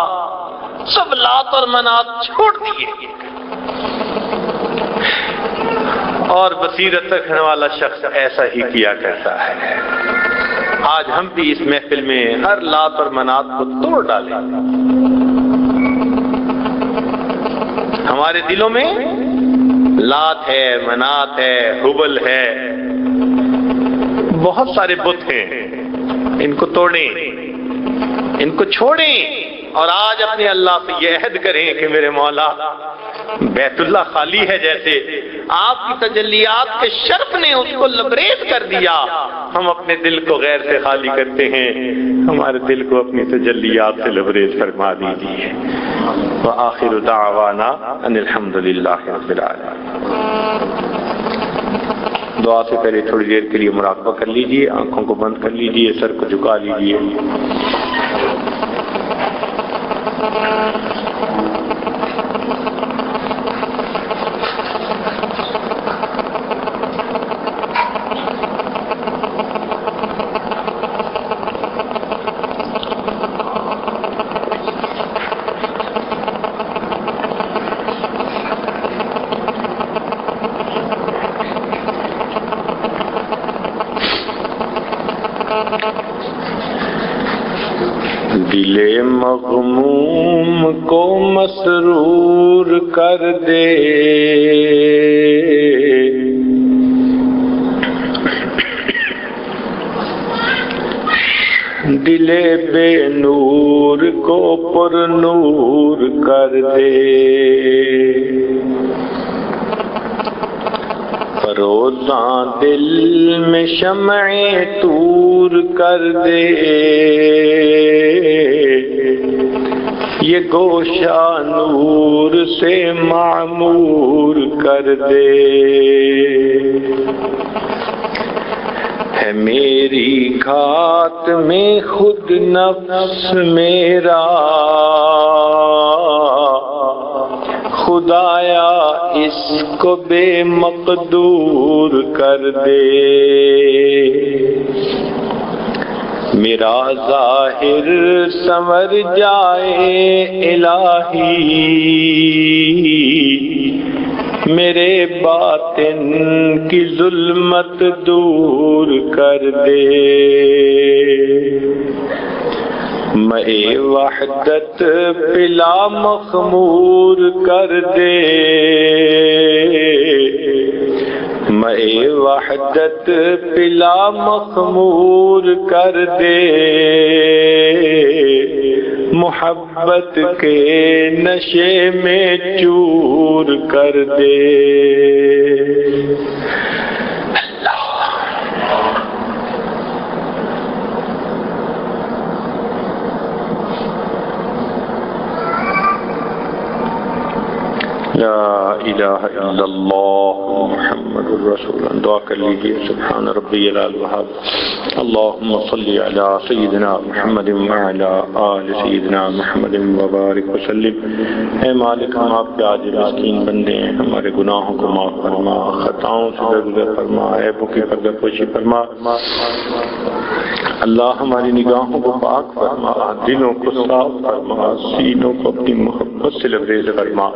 سب لات اور منات چھوڑ دیے اور بصیرت رکھنے والا شخص ایسا ہی کیا کرتا ہے. آج ہم بھی اس محفل میں ہر لات اور منات کو توڑ ڈالیں. ہمارے دلوں میں لات ہے, منات ہے, حبل ہے, بہت سارے بت ہیں. ان کو توڑیں, ان کو چھوڑیں, اور آج اپنے اللہ سے یہ عہد کریں کہ میرے مولا بیت اللہ خالی ہے, جیسے آپ کی تجلیات کے شرف نے اس کو لبریز کر دیا, ہم اپنے دل کو غیر سے خالی کرتے ہیں. ہمارے دل کو اپنی تجلیات سے لبریز فرما دیجیے. وآخر دعوانا ان الحمد للہ رب العالمین. دعا سے پہلے تھوڑی دیر کے لیے مراقبہ کر لیجیے, آنکھوں کو بند کر لیجیے, سر کو جھکا لیجیے. دل مغموم کو مسرور کر دے, دل بے نور کو پر نور کر دے. فروزاں دل میں شمع طور کر دے، یہ گوشہ نور سے معمور کر دے۔ ہے میری گھات میں خود نفس میرا، خدایا اس کو بے مقدور کر دے۔ میرا ظاہر سنور جائے الہی، میرے باطن کی ظلمت دور کر دے۔ میں وحدت پلا مخمور کر دے، میں وحدت پلا مخمور کر دے، محبت کے نشے میں چور کر دے۔ لا الہ الا اللہ محمد الرسول اللہ۔ دعا کر لیجئے۔ سبحان ربی العلی الوہاب، اللہم صلی علی سیدنا محمد وعلی آل سیدنا محمد وبارک وسلم۔ اے مالک، ہم آپ کے عاجز مسکین بندے ہیں، ہمارے گناہوں کو معاف فرما، خطاؤں سے درگزر فرما، عیبوں کی پردہ پوشی فرما۔ اللہ ہماری نگاہوں کو پاک فرما، دلوں کو صاف فرما، سینوں کو اپنی محبت سے لبریز فرما،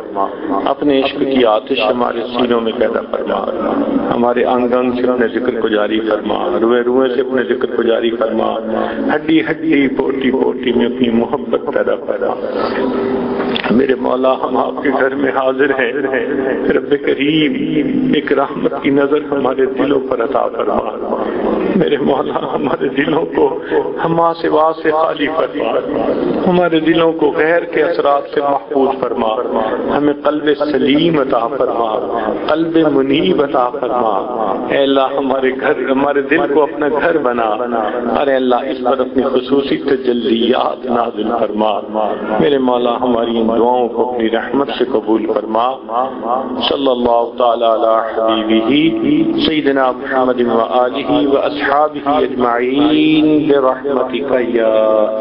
اپنے عشق کی آتش ہمارے سینوں میں پیدا فرما، ہمارے انگ انگ سے اپنے ذکر کو جاری فرما، روئے روئے سے اپنے ذکر کو جاری فرما، ہڈی ہڈی پوٹی پوٹی میں اپنی محبت پیدا فرما۔ میرے مولا، ہم آپ کے گھر میں حاضر ہیں، رب کریم ایک رحمت کی نظر ہمارے دلوں پر عطا فرما۔ میرے مولا، ہمارے دلوں کو ہما سوا سے خالی فرما، ہمارے دلوں کو غیر کے اثرات سے محفوظ فرما، ہمیں قلب سلیم عطا فرما، قلب منیب عطا فرما۔ اے اللہ، ہمارے دل کو اپنا گھر بنا، ارے اللہ اس پر اپنی خصوصی تجلیات نازل فرما۔ میرے مولا، ہماری ان دعاؤں کو اپنی رحمت سے قبول فرما۔ صلی اللہ تعالی علی حبیبہ سیدنا محمد وآلہ واصحابہ اجمعین برحمتک یا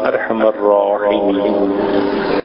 ارحم الراحمین۔